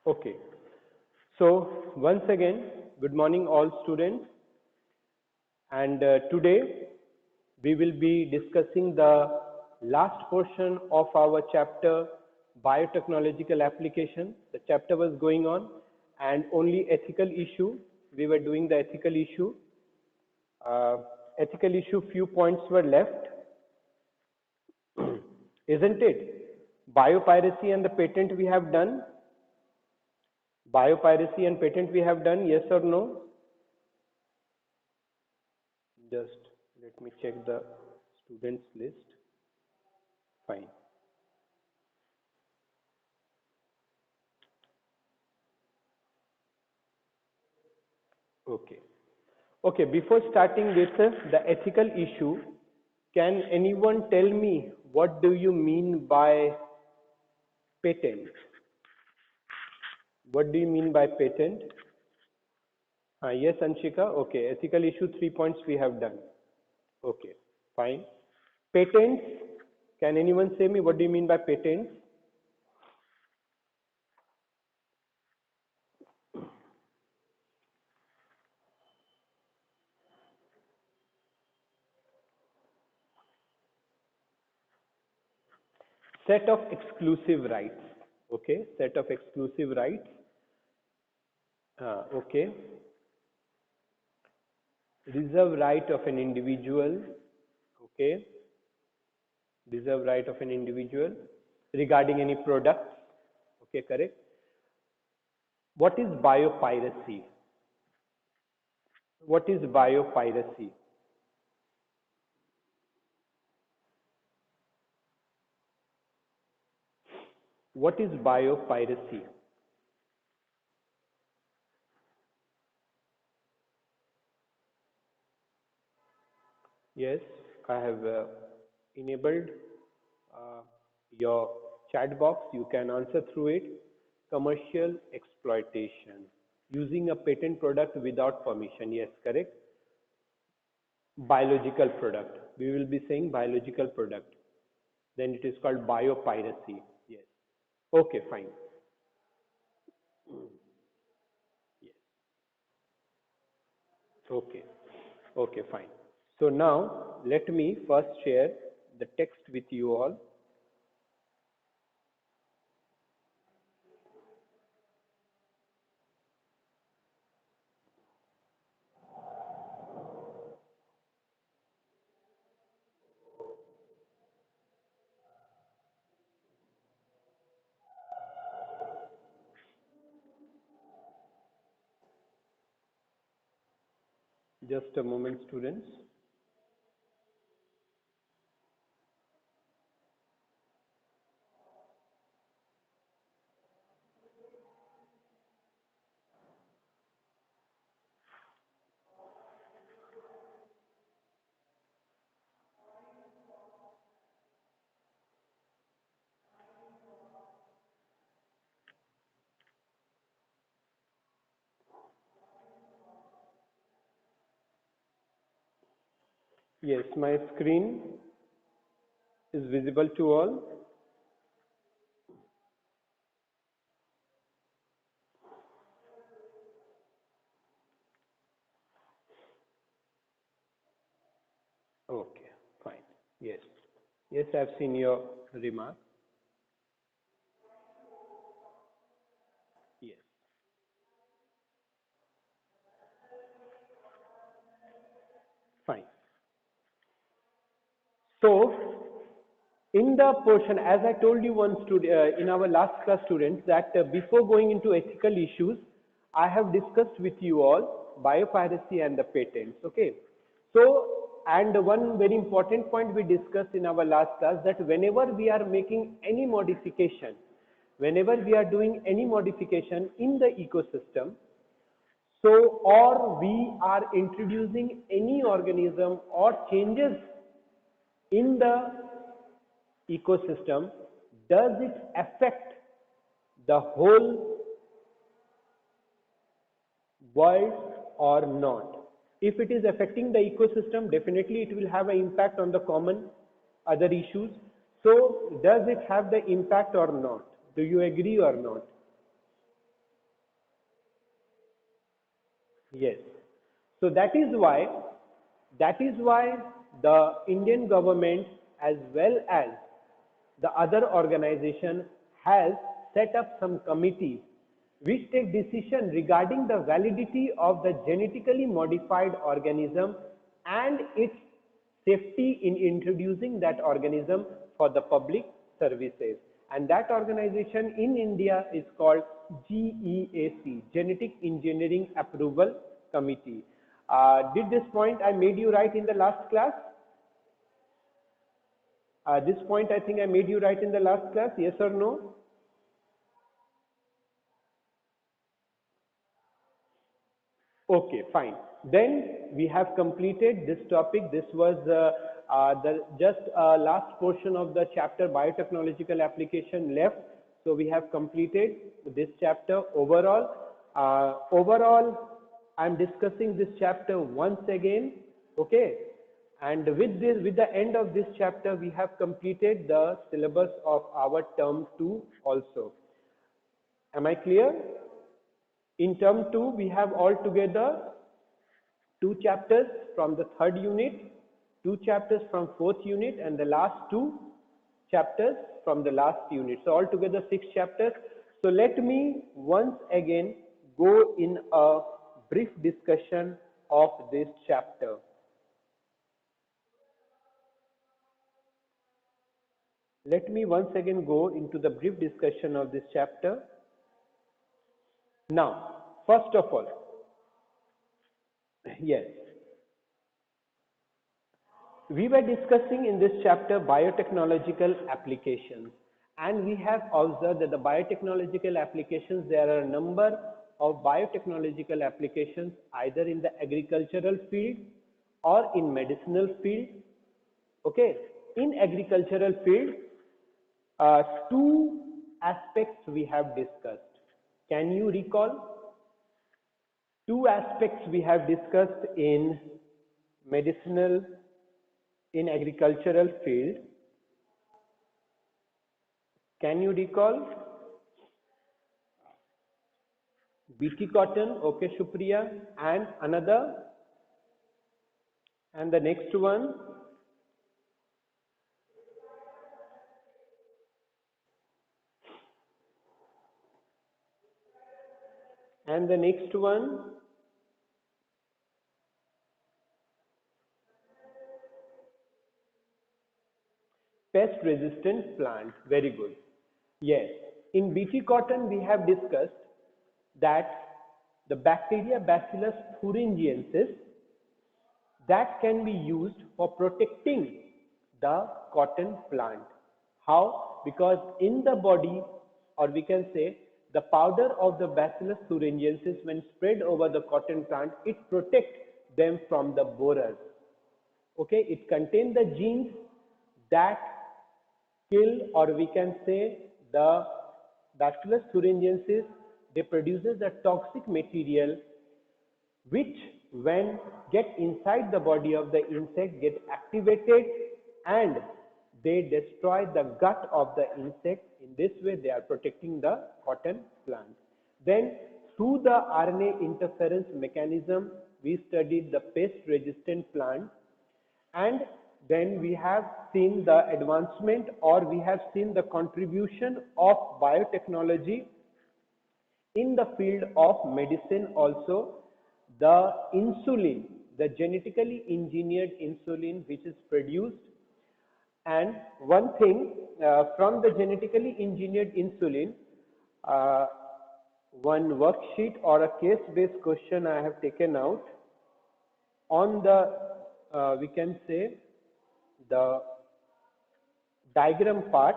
Okay. So once again, good morning all students. And today we will be discussing the last portion of our chapter biotechnological application. The chapter was going on and only ethical issue. We were doing the ethical issue. Ethical issue, few points were left, isn't it? Biopiracy and the patent we have done. Biopiracy and patent we have done, yes or no? Just let me check the students list. Fine. Okay. Okay, before starting with the ethical issue, can anyone tell me what do you mean by patent? What do you mean by patent? Yes, Anshika. Okay, ethical issue 3 points we have done. Okay, fine. Patents, can anyone say me what do you mean by patents? Set of exclusive rights. Okay, set of exclusive rights. Okay. Reserve right of an individual. Okay. Reserve right of an individual regarding any products. Okay, correct. What is biopiracy? What is biopiracy? What is biopiracy? Yes, I have enabled uh, your chat box. You can answer through it. Commercial exploitation. Using a patent product without permission. Yes, correct. Biological product. We will be saying biological product. Then it is called biopiracy. Yes. Okay, fine. Yes. Okay. Okay, fine. So now let me first share the text with you all. Just a moment, students. Yes, my screen is visible to all. Okay, fine. Yes. Yes, I've seen your remark. Yes. Fine. So, in the portion, as I told you in our last class, students, that before going into ethical issues, I have discussed with you all biopiracy and the patents. Okay. So, and one very important point we discussed in our last class, that whenever we are making any modification, whenever we are doing any modification in the ecosystem, so or we are introducing any organism or changes in the ecosystem, does it affect the whole world or not? If it is affecting the ecosystem, definitely it will have an impact on the common other issues. So does it have the impact or not? Do you agree or not? Yes. So that is why the Indian government as well as the other organization has set up some committees which take decision regarding the validity of the genetically modified organism and its safety in introducing that organism for the public services. And that organization in India is called GEAC, Genetic Engineering Approval Committee. Did this point I made you right in the last class? This point I think I made you right in the last class, yes or no? Okay, fine. Then we have completed this topic. This was the just last portion of the chapter biotechnological application left. So we have completed this chapter overall. Overall, I'm discussing this chapter once again. Okay, and with this, with the end of this chapter, we have completed the syllabus of our term 2 also. Am I clear? In term 2, we have altogether 2 chapters from the third unit, 2 chapters from fourth unit, and the last 2 chapters from the last unit. So altogether 6 chapters. So let me once again go in a brief discussion of this chapter. Let me once again go into the brief discussion of this chapter. Now, first of all, yes, we were discussing in this chapter biotechnological applications, and we have observed that the biotechnological applications, there are a number of biotechnological applications either in the agricultural field or in medicinal field. Okay, in agricultural field, 2 aspects we have discussed. Can you recall? 2 aspects we have discussed in medicinal, in agricultural field. Can you recall? BT cotton, okay Supriya, and another, and the next one, and the next one, pest resistant plant. Very good. Yes, in BT cotton we have discussed that the bacteria Bacillus thuringiensis that can be used for protecting the cotton plant. How? Because in the body, or we can say the powder of the Bacillus thuringiensis, when spread over the cotton plant, it protects them from the borers. Okay, it contains the genes that kill, or we can say the Bacillus thuringiensis, they produces a toxic material which when get inside the body of the insect get activated and they destroy the gut of the insect. In this way they are protecting the cotton plant. Then through the RNA interference mechanism we studied the pest resistant plant, and then we have seen the advancement, or we have seen the contribution of biotechnology in the field of medicine also. The insulin, the genetically engineered insulin which is produced, and one thing from the genetically engineered insulin, uh, one worksheet or a case based question I have taken out on the we can say the diagram part.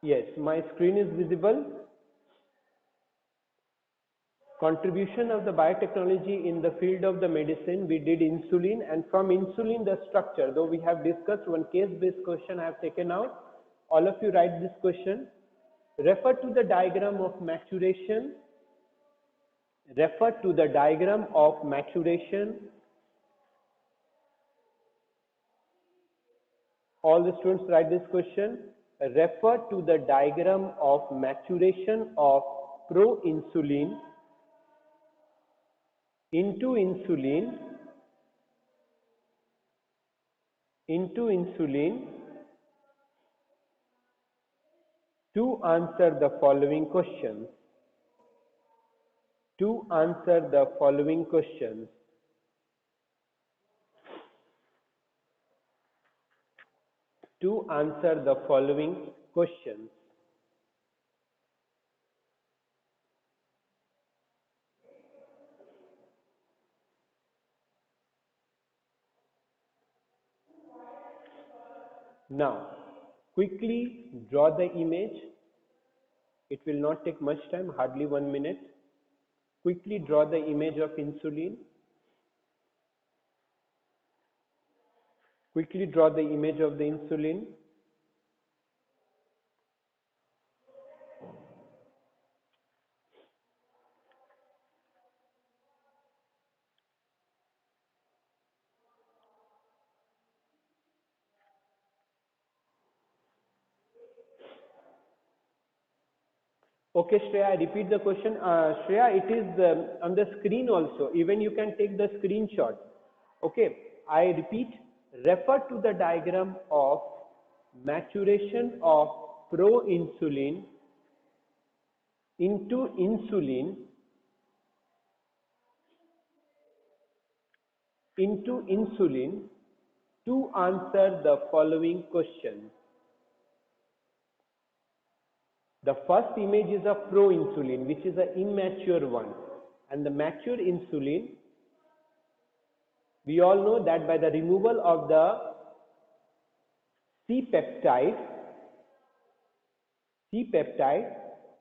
Yes, my screen is visible. Contribution of the biotechnology in the field of the medicine, we did insulin, and from insulin the structure, though we have discussed one case based question I have taken out. All of you write this question. Refer to the diagram of maturation. Refer to the diagram of maturation. All the students write this question. Refer to the diagram of maturation of pro-insulin into insulin to answer the following questions. To answer the following questions. To answer the following questions. Now, quickly draw the image. It will not take much time, hardly 1 minute. Quickly draw the image of insulin. Quickly draw the image of the insulin. Okay, Shreya, I repeat the question. Shreya, it is on the screen also. Even you can take the screenshot. Okay, I repeat, refer to the diagram of maturation of pro-insulin into insulin to answer the following question. The first image is of pro-insulin, which is an immature one. And the mature insulin, we all know that by the removal of the C-peptide,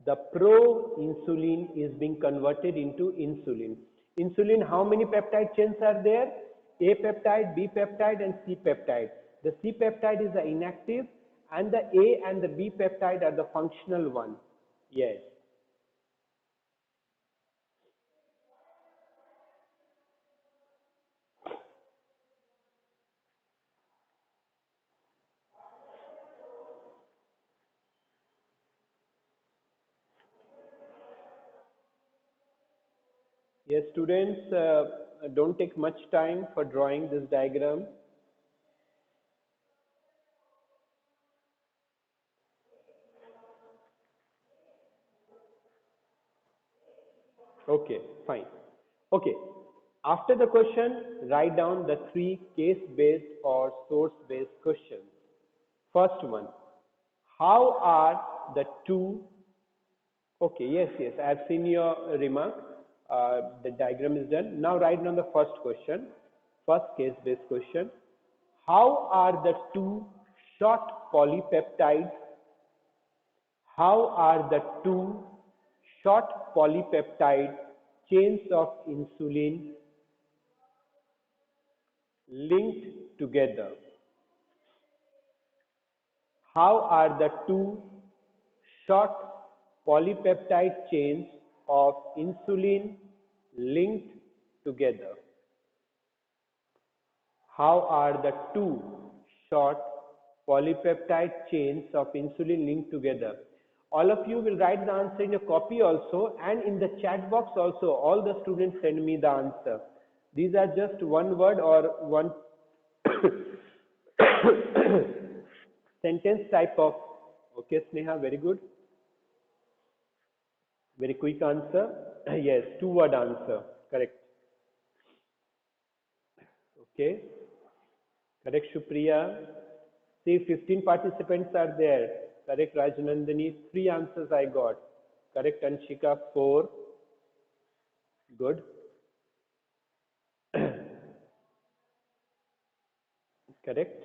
the pro-insulin is being converted into insulin. Insulin, how many peptide chains are there? A peptide, B peptide and C peptide. The C peptide is the inactive and the A and the B peptide are the functional one. Yes. Yes, students, don't take much time for drawing this diagram. Okay, fine. Okay, after the question, write down the 3 case-based or source-based questions. First one, how are the two, okay, yes, I have seen your remark. The diagram is done. Now write down the first question, first case-based question. How are the two short polypeptides, how are the two short polypeptide chains of insulin linked together? How are the two short polypeptide chains of insulin linked together? How are the two short polypeptide chains of insulin linked together? All of you will write the answer in your copy also, and in the chat box also. All the students send me the answer. These are just one word or one sentence type of. Okay, Sneha, very good. Very quick answer. Yes, 2-word answer. Correct. Okay. Correct, Shupriya. See, 15 participants are there. Correct, Rajanandani. 3 answers I got. Correct, Anshika. 4. Good. Correct.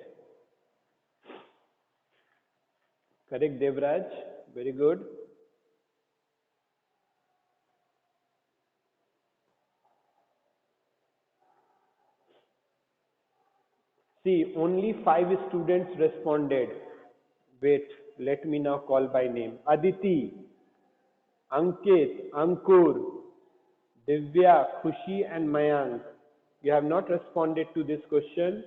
Correct, Devraj. Very good. See, only 5 students responded. Wait, let me now call by name. Aditi, Ankit, Ankur, Divya, Khushi and Mayank. You have not responded to this question.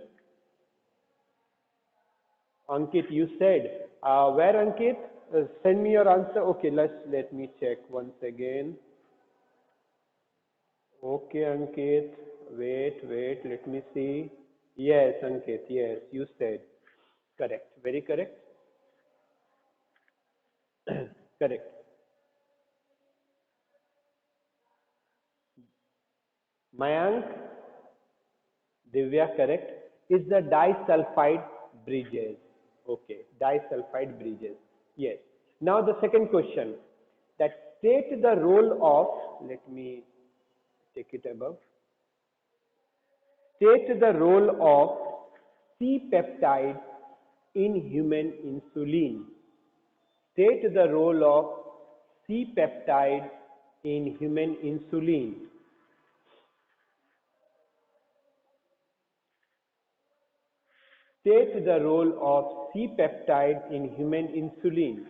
Ankit, you said. Where Ankit? Send me your answer. Okay, let me check once again. Okay, Ankit. Wait. Let me see. Yes, Ankit. Yes, you said. Correct. Very correct. Correct. Mayank, Divya, correct. Is the disulfide bridges. Okay, disulfide bridges. Yes. Now the second question. That state the role of, let me take it above. State the role of C-peptide in human insulin. State the role of C-peptide in human insulin. State the role of C-peptide in human insulin.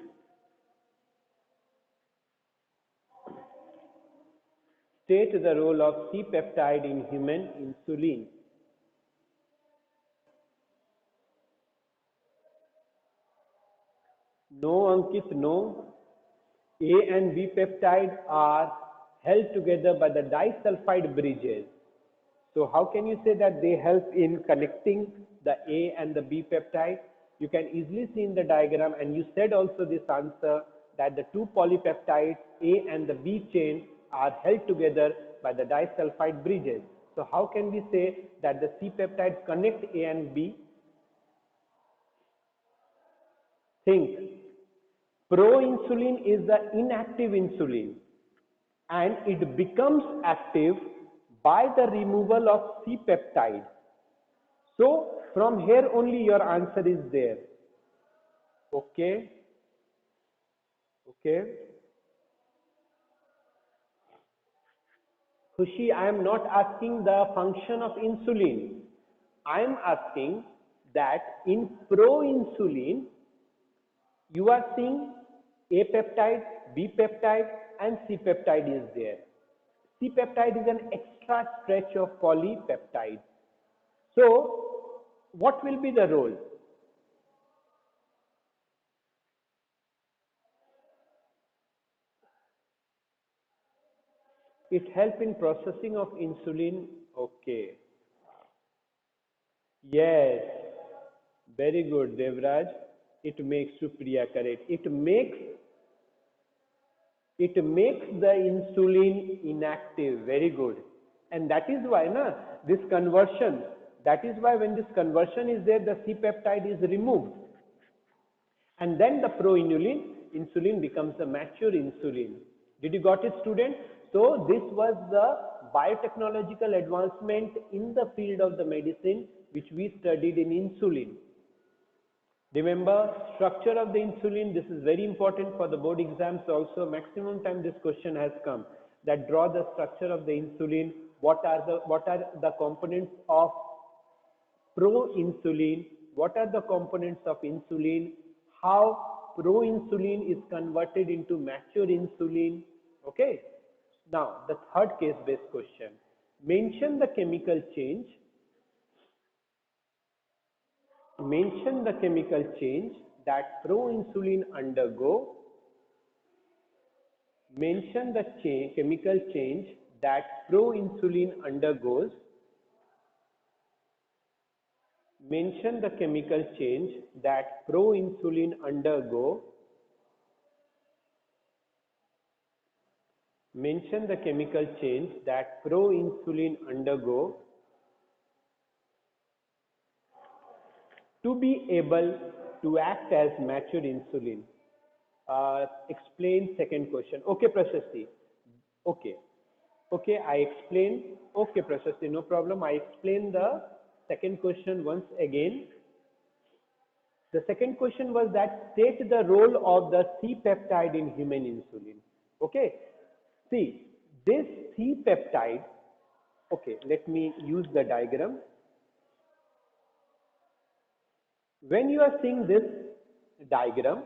State the role of C-peptide in human insulin. No, Ankit, no. A and B peptide are held together by the disulfide bridges. So how can you say that they help in connecting the A and the B peptide? You can easily see in the diagram, and you said also this answer, that the two polypeptides A and the B chain are held together by the disulfide bridges. So how can we say that the C peptides connect A and B? Think. Proinsulin is the inactive insulin, and it becomes active by the removal of C peptide. So from here only your answer is there. Okay. Okay. Khushi, I am not asking the function of insulin. I am asking that in proinsulin, you are seeing A peptide, B peptide, and C peptide is there. C peptide is an extra stretch of polypeptide. So, what will be the role? It helps in processing of insulin. Okay. Yes. Very good, Devraj. It makes Supriya correct. It makes the insulin inactive. Very good. And that is why this conversion, that is why when this conversion is there, the C peptide is removed. And then the insulin becomes a mature insulin. Did you got it, student? So this was the biotechnological advancement in the field of the medicine which we studied in insulin. Remember, structure of the insulin, this is very important for the board exams also. Maximum time this question has come, that draw the structure of the insulin, what are the components of proinsulin, what are the components of insulin, how proinsulin is converted into mature insulin. Okay. Now, the third case-based question. Mention the chemical change. Mention the chemical change that proinsulin undergo. Mention the chemical change that proinsulin undergoes. Mention the chemical change that proinsulin undergo. Mention the chemical change that proinsulin undergo to be able to act as mature insulin. Explain second question. Okay, Prashasti. Okay. Okay, I explain. Okay, Prashasti, no problem. I explain the second question once again. The second question was that state the role of the C peptide in human insulin. Okay. See, this C peptide, okay, let me use the diagram. When you are seeing this diagram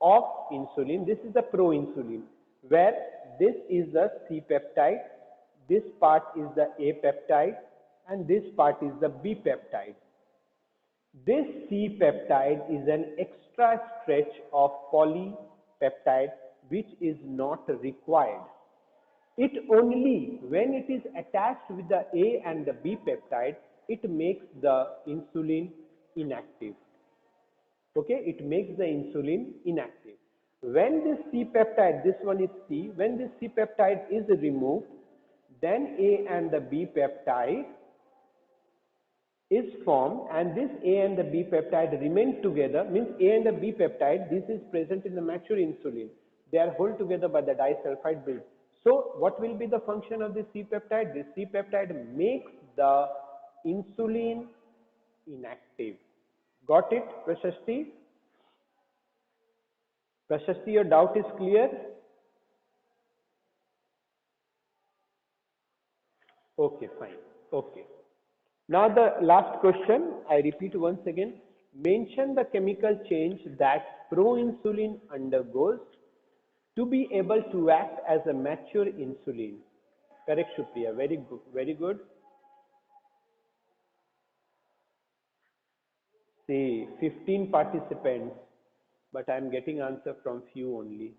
of insulin, this is the proinsulin, where this is the C peptide, this part is the A peptide, and this part is the B peptide. This C peptide is an extra stretch of polypeptide which is not required. It only when it is attached with the A and the B peptide, it makes the insulin inactive. Okay, it makes the insulin inactive. When this C peptide, this one is C, when this C peptide is removed, then A and the B peptide is formed, and this A and the B peptide remain together, means A and the B peptide, this is present in the mature insulin. They are held together by the disulfide bridge. So what will be the function of this C peptide? This C peptide makes the insulin inactive. Got it, Prashasti? Prashasti, your doubt is clear? Okay, fine. Okay. Now the last question, I repeat once again. Mention the chemical change that proinsulin undergoes to be able to act as a mature insulin. Correct, Supriya. Very good. Very good. See, 15 participants, but I am getting answer from few only.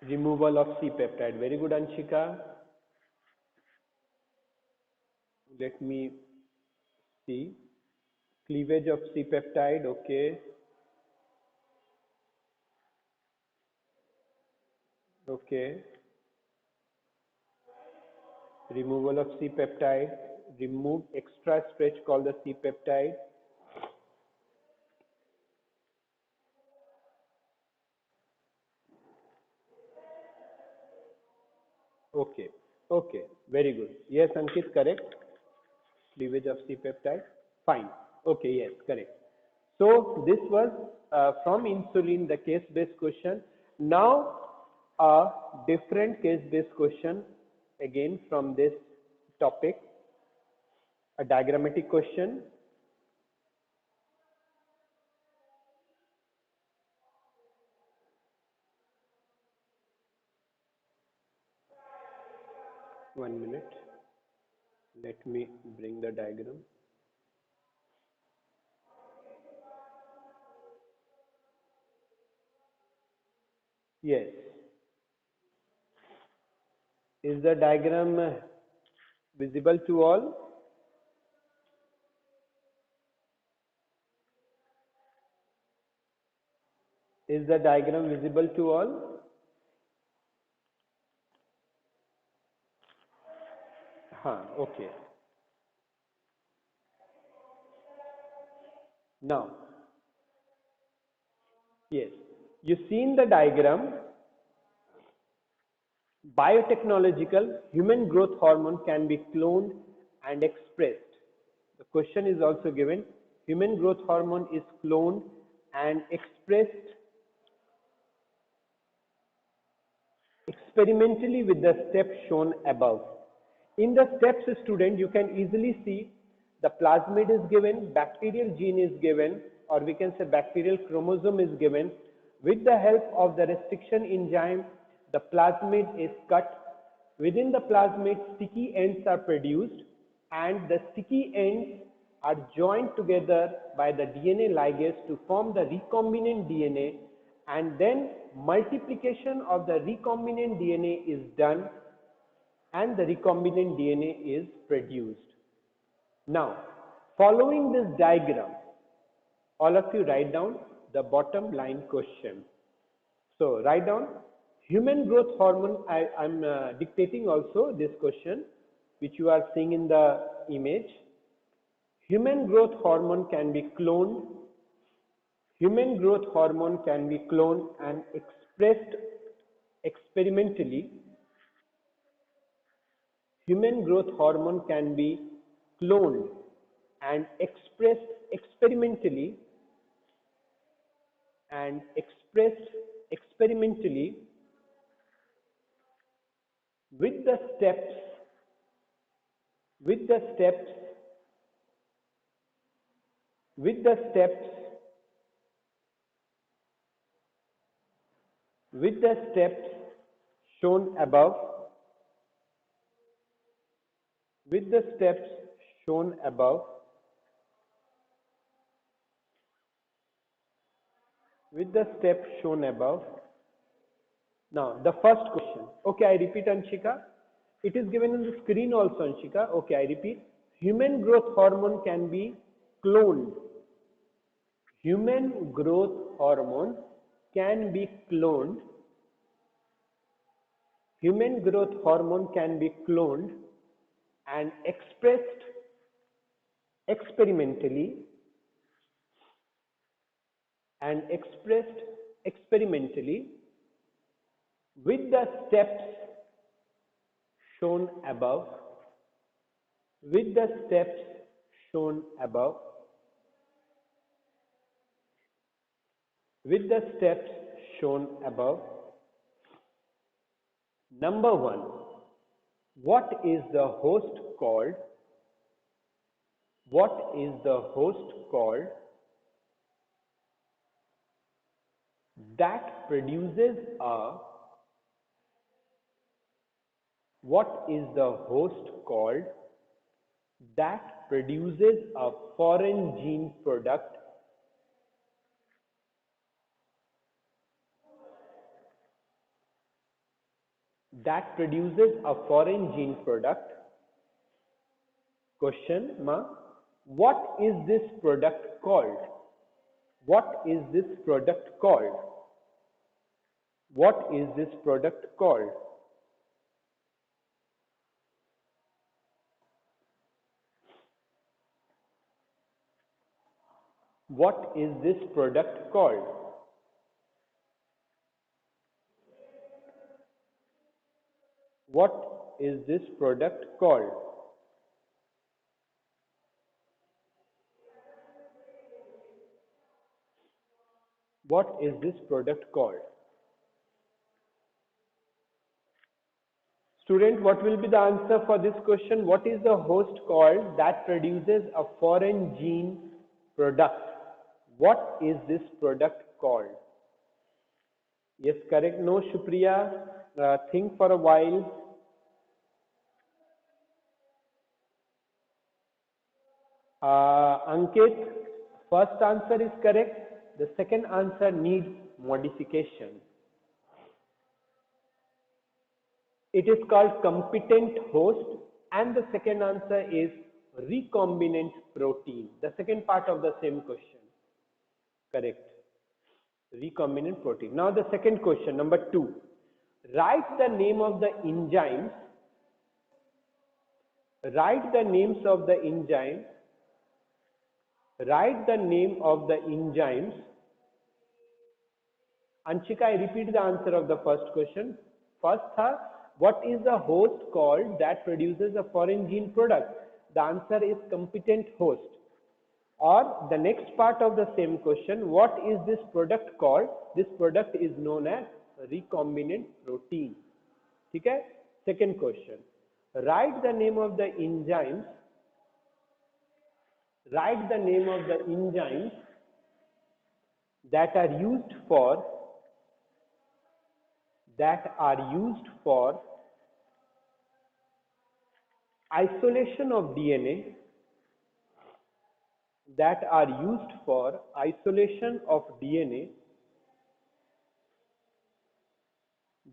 Removal of C peptide. Very good, Anshika. Let me see. Cleavage of C peptide. Okay. Okay. Removal of C peptide. Remove extra stretch called the C peptide. Okay. Okay. Very good. Yes, Ankit, correct. Cleavage of C peptide. Fine. Okay. Yes, correct. So this was from insulin, the case-based question. Now a different case-based question again from this topic, a diagrammatic question. One minute. Let me bring the diagram. Yes. Is the diagram visible to all? Is the diagram visible to all? Okay. Now, yes, you see in the diagram, biotechnological human growth hormone can be cloned and expressed. The question is also given, human growth hormone is cloned and expressed experimentally with the steps shown above. In the steps, student, you can easily see the plasmid is given, bacterial gene is given, or we can say bacterial chromosome is given. With the help of the restriction enzyme, the plasmid is cut. Within the plasmid, sticky ends are produced, and the sticky ends are joined together by the DNA ligase to form the recombinant DNA, and then multiplication of the recombinant DNA is done and the recombinant DNA is produced. Now, following this diagram, all of you write down the bottom line question. So, write down human growth hormone. I am dictating also this question which you are seeing in the image. Human growth hormone can be cloned. Human growth hormone can be cloned and expressed experimentally. Human growth hormone can be cloned and expressed experimentally with the steps with the steps with the steps with the steps shown above with the steps shown above with the steps shown above. Now the first question, okay, I repeat, Anshika, it is given on the screen also, Anshika. Okay, I repeat, human growth hormone can be cloned. Human growth hormone can be cloned. Human growth hormone can be cloned and expressed experimentally with the steps shown above with the steps shown above with the steps shown above. Number 1, what is the host called? What is the host called that produces a what is the host called that produces a foreign gene product that produces a foreign gene product? Question ma, what is this product called? What is this product called? What is this product called? What is this product called? What is this product called? What is this product called? Student, what will be the answer for this question? What is the host called that produces a foreign gene product? What is this product called? Yes, correct. No, Shupriya. Think for a while. Ankit, first answer is correct. The second answer needs modification. It is called competent host, and the second answer is recombinant protein. The second part of the same question. Correct. Recombinant protein. Now the second question, number 2. Write the name of the enzymes. Write the names of the enzymes. Write the name of the enzymes. Anshika, I repeat the answer of the first question. First, what is the host called that produces a foreign gene product? The answer is competent host. Or the next part of the same question, what is this product called? This product is known as recombinant protein. Okay? Second question, write the name of the enzymes. Write the name of the enzymes that are used for isolation of DNA, that are used for isolation of DNA,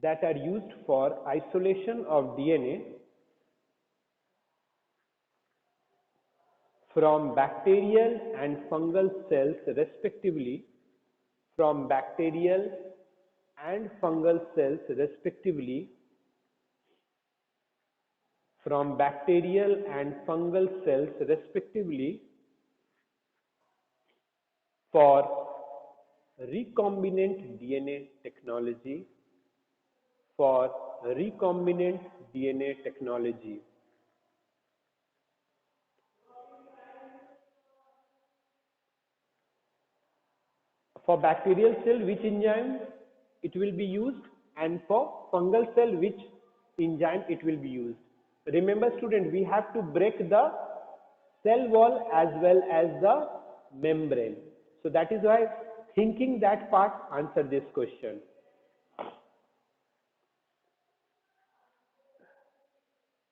that are used for isolation of DNA from bacterial and fungal cells respectively, from bacterial and fungal cells respectively, from bacterial and fungal cells respectively, for recombinant DNA technology, for recombinant DNA technology. For bacterial cell, which enzyme it will be used, and for fungal cell, which enzyme it will be used. Remember student, we have to break the cell wall as well as the membrane. So that is why thinking that part, answer this question.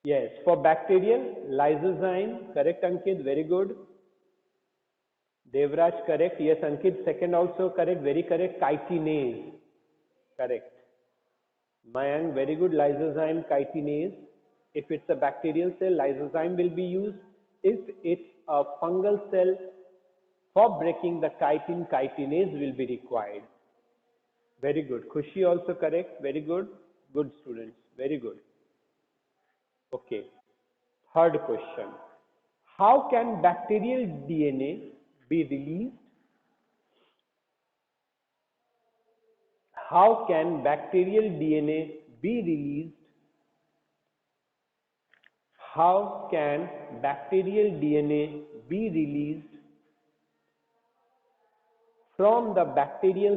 Yes, for bacterial, lysozyme, correct Ankit, very good. Devraj, correct. Yes, Ankit, second also correct, very correct. Chitinase, correct. Mayank, very good. Lysozyme, chitinase. If it's a bacterial cell, lysozyme will be used. If it's a fungal cell, for breaking the chitin, chitinase will be required. Very good. Khushi also correct. Very good. Good students. Very good. Okay. Third question. How can bacterial DNA be released? How can bacterial DNA be released? How can bacterial DNA be released from the bacterial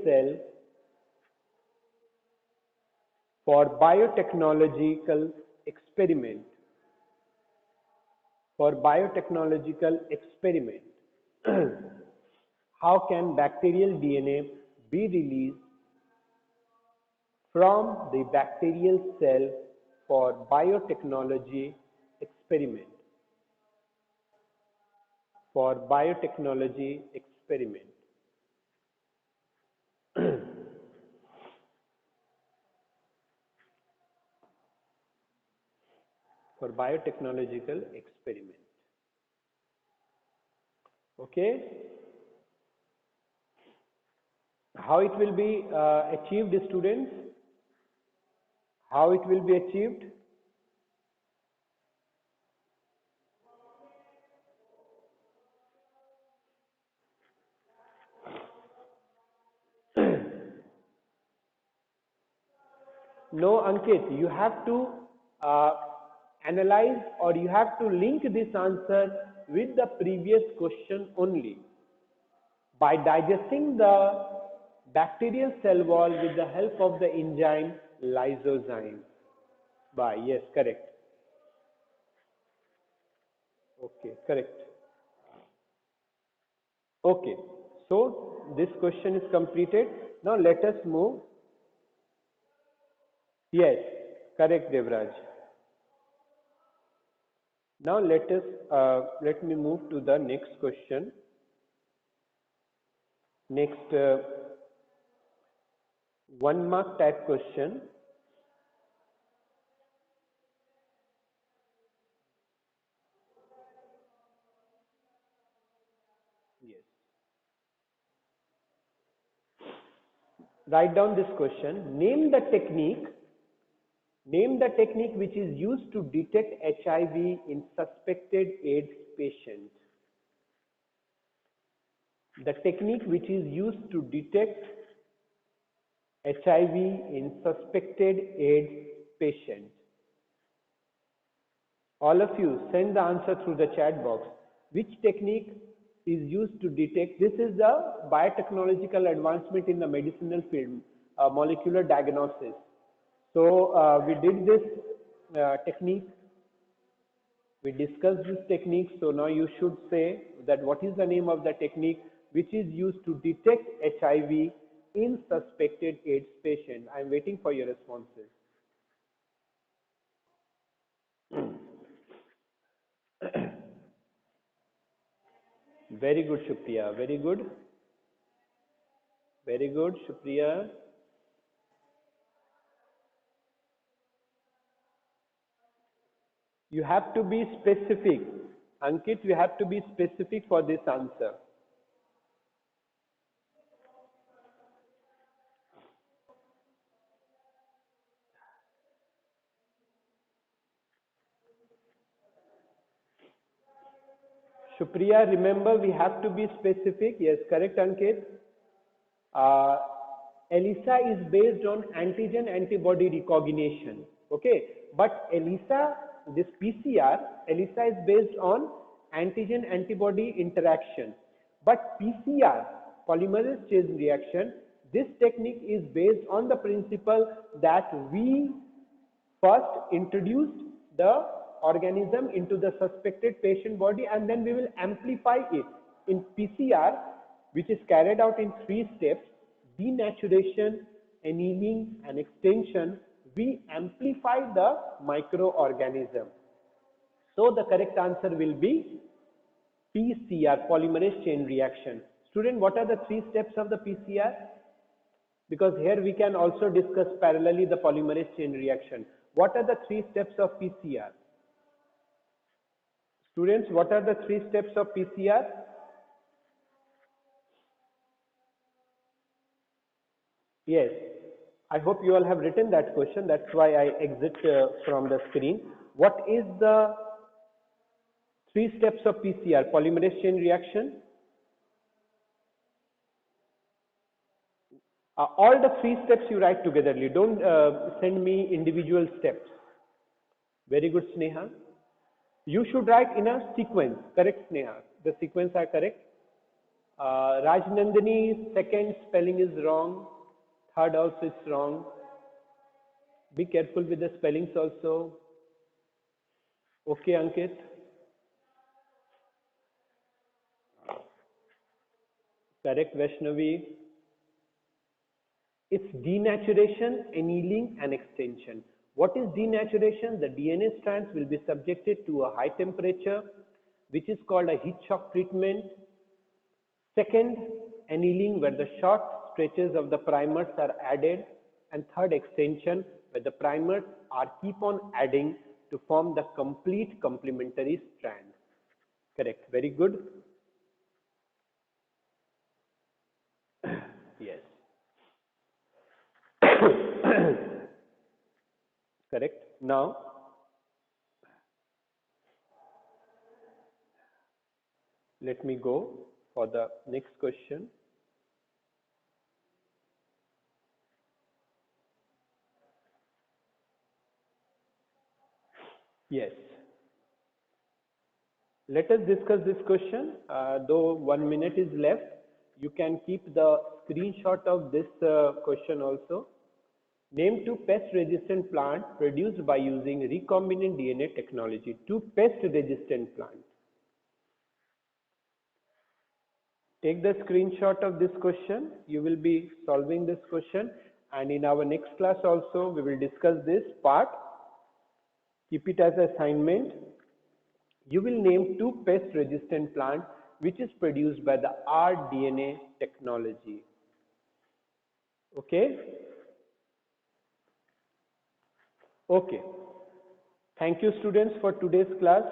cell for biotechnological experiment? For biotechnological experiment. How can bacterial DNA be released from the bacterial cell for biotechnology experiment? For biotechnology experiment. For biotechnological experiment. Okay. How it will be achieved, students? How it will be achieved? No, Ankit, you have to uh, analyze, or you have to link this answer with the previous question only. By digesting the bacterial cell wall with the help of the enzyme lysozyme. Yes, correct. Okay, correct. Okay, so this question is completed. Now let us move. Yes, correct, Devraj. Now let me move to the next question. Next, 1 mark type question. Yes. Write down this question. Name the technique which is used to detect HIV in suspected AIDS patient. The technique which is used to detect HIV in suspected AIDS patient. All of you send the answer through the chat box. Which technique is used to detect? This is the biotechnological advancement in the medicinal field, molecular diagnosis. So we did this technique. We discussed this technique. So now you should say that what is the name of the technique which is used to detect HIV in suspected AIDS patient. I am waiting for your responses. Very good, Shukriya. Very good. Very good, Shukriya. You have to be specific. Ankit, you have to be specific for this answer. Shukriya, remember we have to be specific. Yes, correct, Ankit. Uh, ELISA is based on antigen antibody recognition. Okay, but ELISA, this PCR, ELISA is based on antigen antibody interaction. But PCR polymerase chain reaction. This technique is based on the principle that we first introduced the organism into the suspected patient body and then we will amplify it. In PCR, which is carried out in 3 steps, denaturation, annealing and extension, we amplify the microorganism. So the correct answer will be PCR, polymerase chain reaction. Student, what are the 3 steps of the PCR? Because here we can also discuss parallelly the polymerase chain reaction. What are the 3 steps of PCR? Students, what are the 3 steps of PCR? Yes, I hope you all have written that question. That's why I exit from the screen. What is the 3 steps of PCR, polymerase chain reaction? All the 3 steps you write togetherly. Don't send me individual steps. Very good, Sneha. You should write in a sequence. Correct, Sneha? The sequence are correct. Rajnandini, second spelling is wrong. Third also is wrong. Be careful with the spellings also. Okay, Ankit. Correct, Vaishnavi. It's denaturation, annealing and extension. What is denaturation? The DNA strands will be subjected to a high temperature, which is called a heat shock treatment. Second, annealing, where the short stretches of the primers are added. And third, extension, where the primers are keep on adding to form the complete complementary strand. Correct. Very good. Yes. Correct. Now, let me go for the next question. Yes. Let us discuss this question. Though 1 minute is left, you can keep the screenshot of this question also. Name 2 pest-resistant plants produced by using recombinant DNA technology. 2 pest-resistant plants. Take the screenshot of this question. You will be solving this question, and in our next class also we will discuss this part. Keep it as assignment. You will name 2 pest-resistant plants which is produced by the rDNA technology. Okay? Okay. Thank you, students, for today's class.